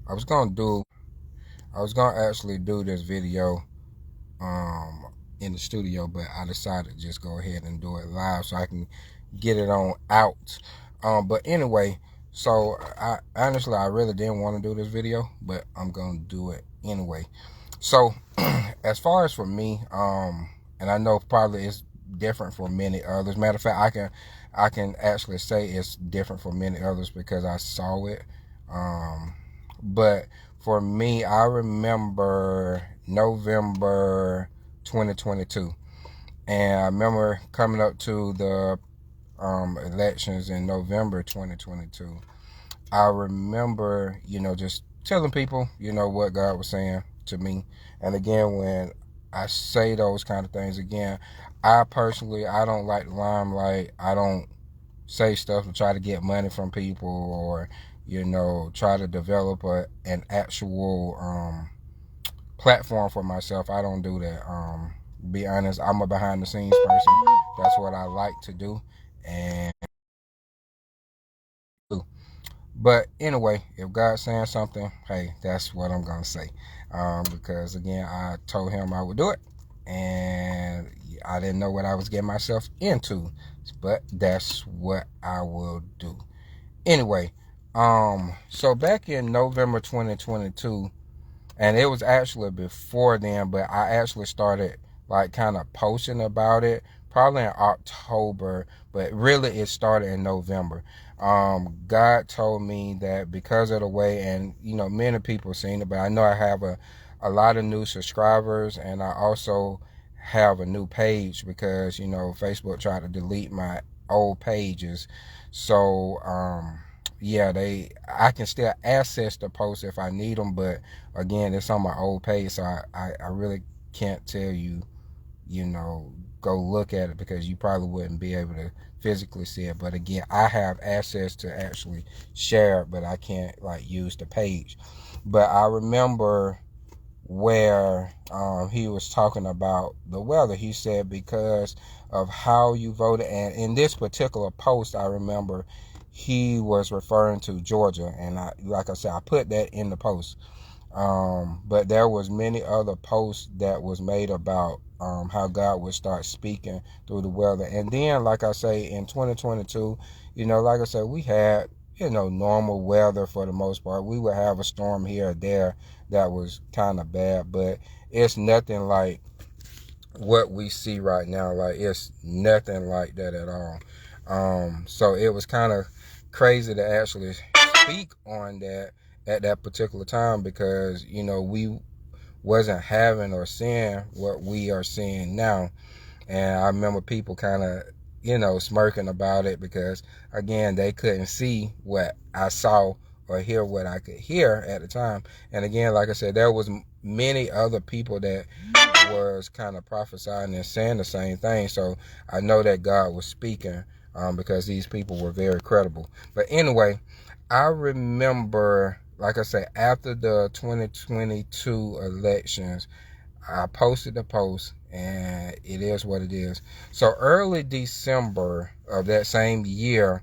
I was gonna actually do this video in the studio, but I decided to just go ahead and do it live so I can get it on out. But anyway, so I honestly I really didn't want to do this video, but I'm gonna do it anyway. So as far as for me, and I know probably it's different for many others. Matter of fact, I can actually say it's different for many others because I saw it. But for me, I remember November 2022, and I remember coming up to the elections in November 2022. I remember, just telling people, what God was saying to me. And again, when I say those kind of things, again, I personally, I don't like the limelight. I don't say stuff to try to get money from people or, try to develop an actual platform for myself. I don't do that. Be honest, I'm a behind the scenes person. That's what I like to do. And but anyway, if God's saying something, hey, that's what I'm gonna say. Because again, I told him I would do it, and I didn't know what I was getting myself into, but that's what I will do. Anyway, so back in November 2022, and it was actually before then, but I actually started like kind of posting about it probably in October, but really it started in November. God told me that because of the way, and many people seen it, but I know I have a lot of new subscribers, and I also have a new page because Facebook tried to delete my old pages. So yeah, I can still access the posts if I need them, but again, it's on my old page, so I really can't tell you, go look at it because you probably wouldn't be able to physically see it. But again, I have access to actually share it, but I can't like use the page. But I remember where he was talking about the weather. He said because of how you voted, and in this particular post, I remember he was referring to Georgia, and like I said, I put that in the post. But there was many other posts that was made about how God would start speaking through the weather. And then, like I say, in 2022, like I said, we had, normal weather for the most part. We would have a storm here or there that was kind of bad, but it's nothing like what we see right now. Like, it's nothing like that at all. So it was kind of crazy to actually speak on that at that particular time because, we wasn't having or seeing what we are seeing now. And I remember people kind of, smirking about it because, again, they couldn't see what I saw or hear what I could hear at the time. And again, like I said, there was many other people that was kind of prophesying and saying the same thing. So I know that God was speaking because these people were very credible. But anyway, I remember, like I said, after the 2022 elections, I posted the post, and it is what it is. So early December of that same year,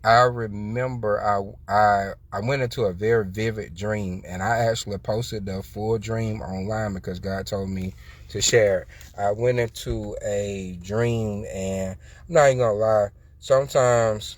I remember I went into a very vivid dream, and I actually posted the full dream online because God told me to share it. I went into a dream, and I'm not even gonna lie, sometimes,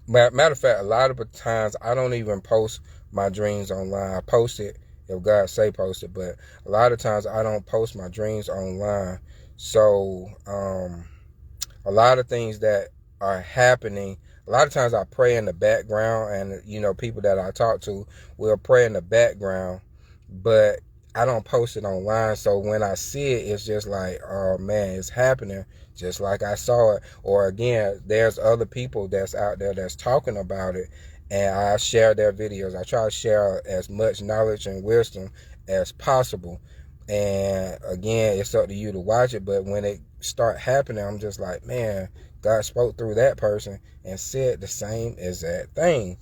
matter of fact, a lot of the times I don't even post my dreams online. I post it if God say post it, but a lot of times I don't post my dreams online. So a lot of things that are happening, a lot of times I pray in the background, and people that I talk to will pray in the background, but I don't post it online. So when I see it, it's just like, oh man, it's happening just like I saw it. Or again, there's other people that's out there that's talking about it, and I share their videos. I try to share as much knowledge and wisdom as possible. And again, it's up to you to watch it, but when it start happening, I'm just like, man, God spoke through that person and said the same exact thing.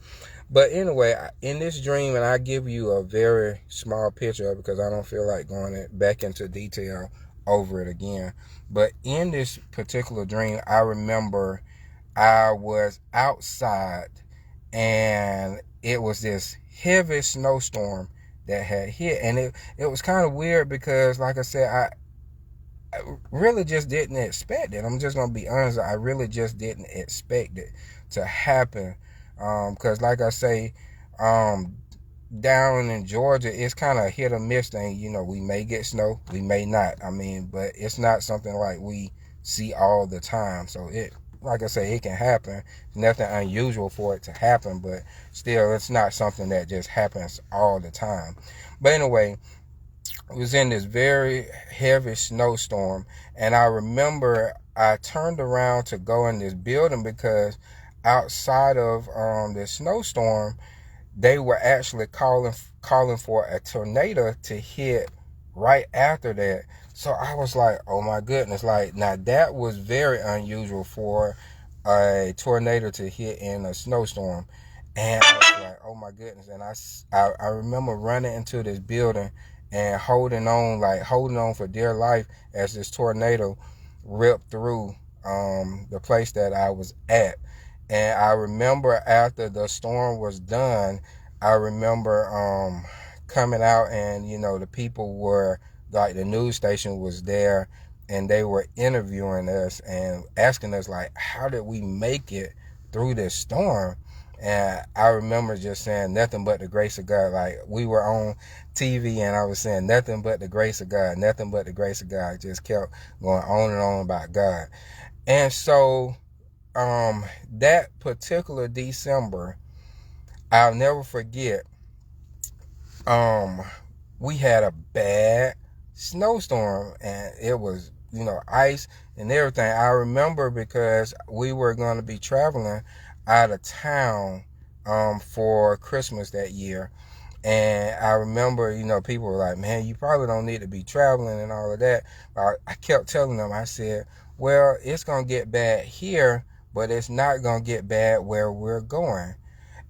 But anyway, in this dream, and I give you a very small picture because I don't feel like going back into detail over it again. But in this particular dream, I remember I was outside, and it was this heavy snowstorm that had hit. And it was kind of weird because, like I said, I really just didn't expect it. I'm just going to be honest. I really just didn't expect it to happen. Because, like I say, um, down in Georgia, it's kind of a hit or miss thing. You know, we may get snow, we may not. I mean, but it's not something like we see all the time. So like I say, it can happen. Nothing unusual for it to happen, but still, it's not something that just happens all the time. But anyway, it was in this very heavy snowstorm, and I remember I turned around to go in this building because outside of the snowstorm, they were actually calling for a tornado to hit right after that. So I was like, oh my goodness, like now that was very unusual for a tornado to hit in a snowstorm. And I was like, oh my goodness. And I remember running into this building and holding on for dear life as this tornado ripped through the place that I was at. And I remember after the storm was done, I remember coming out, and the people were like, the news station was there, and they were interviewing us and asking us like, how did we make it through this storm? And I remember just saying nothing but the grace of God. Like, we were on TV and I was saying nothing but the grace of God, nothing but the grace of God. I just kept going on and on about God. And so that particular December, I'll never forget, we had a bad snowstorm, and it was, ice and everything. I remember because we were going to be traveling out of town for Christmas that year. And I remember, people were like, man, you probably don't need to be traveling and all of that. I kept telling them, I said, well, it's going to get bad here, but it's not going to get bad where we're going.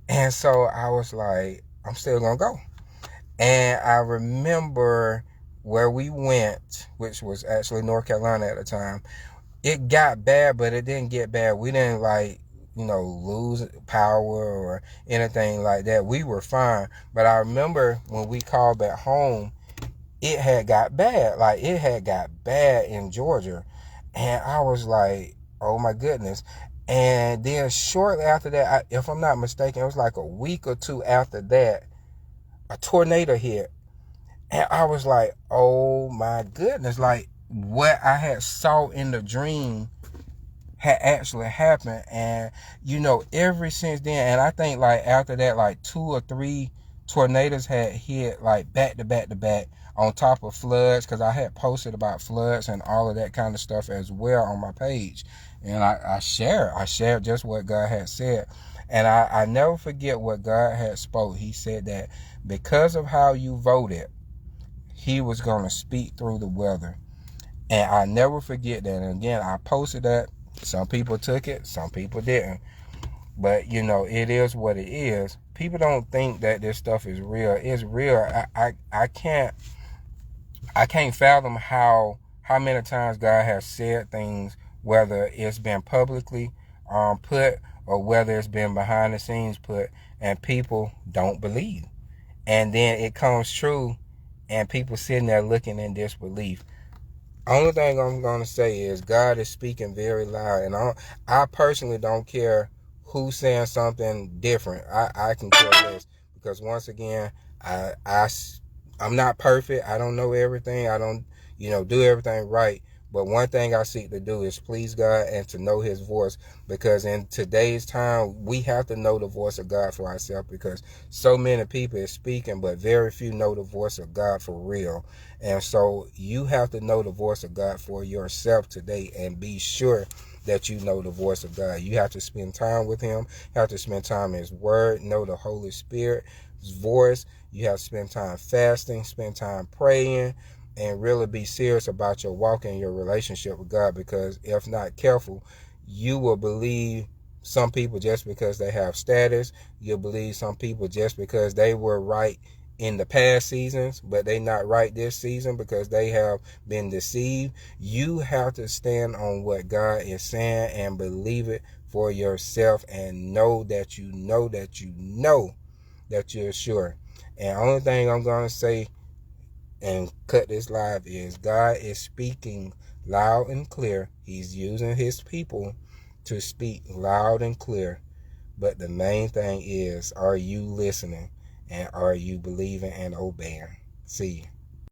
And so I was like, I'm still going to go. And I remember where we went, which was actually North Carolina at the time. It got bad, but it didn't get bad. We didn't lose power or anything like that. We were fine. But I remember when we called back home, it had got bad. Like, it had got bad in Georgia. And I was like, oh my goodness. And then shortly after that, if I'm not mistaken, it was like a week or two after that, a tornado hit. And I was like, oh my goodness. Like, what I had saw in the dream had actually happened. And ever since then, and I think like after that, like 2 or 3 tornadoes had hit like back to back to back, on top of floods, because I had posted about floods and all of that kind of stuff as well on my page. And I shared just what God had said. And I never forget what God had spoke. He said that because of how you voted, he was going to speak through the weather. And I never forget that. And again, I posted that. Some people took it, some people didn't. But it is what it is. People don't think that this stuff is real. It's real. I can't fathom how many times God has said things, whether it's been publicly put or whether it's been behind the scenes put, and people don't believe. And then it comes true, and people sitting there looking in disbelief. Only thing I'm going to say is God is speaking very loud. And I personally don't care who's saying something different. I can care less. Because once again, I'm not perfect. I don't know everything. I don't, do everything right. But one thing I seek to do is please God and to know his voice. Because in today's time, we have to know the voice of God for ourselves. Because so many people are speaking, but very few know the voice of God for real. And so you have to know the voice of God for yourself today, and be sure that you know the voice of God. You have to spend time with him. You have to spend time in his word, know the Holy Spirit's voice. You have to spend time fasting, spend time praying, and really be serious about your walk and your relationship with God. Because if not careful, you will believe some people just because they have status. You'll believe some people just because they were right in the past seasons, but they not right this season because they have been deceived. You have to stand on what God is saying and believe it for yourself, and know that you know that you're sure. And only thing I'm going to say and cut this live is God is speaking loud and clear. He's using his people to speak loud and clear. But the main thing is, are you listening and are you believing and obeying? See you.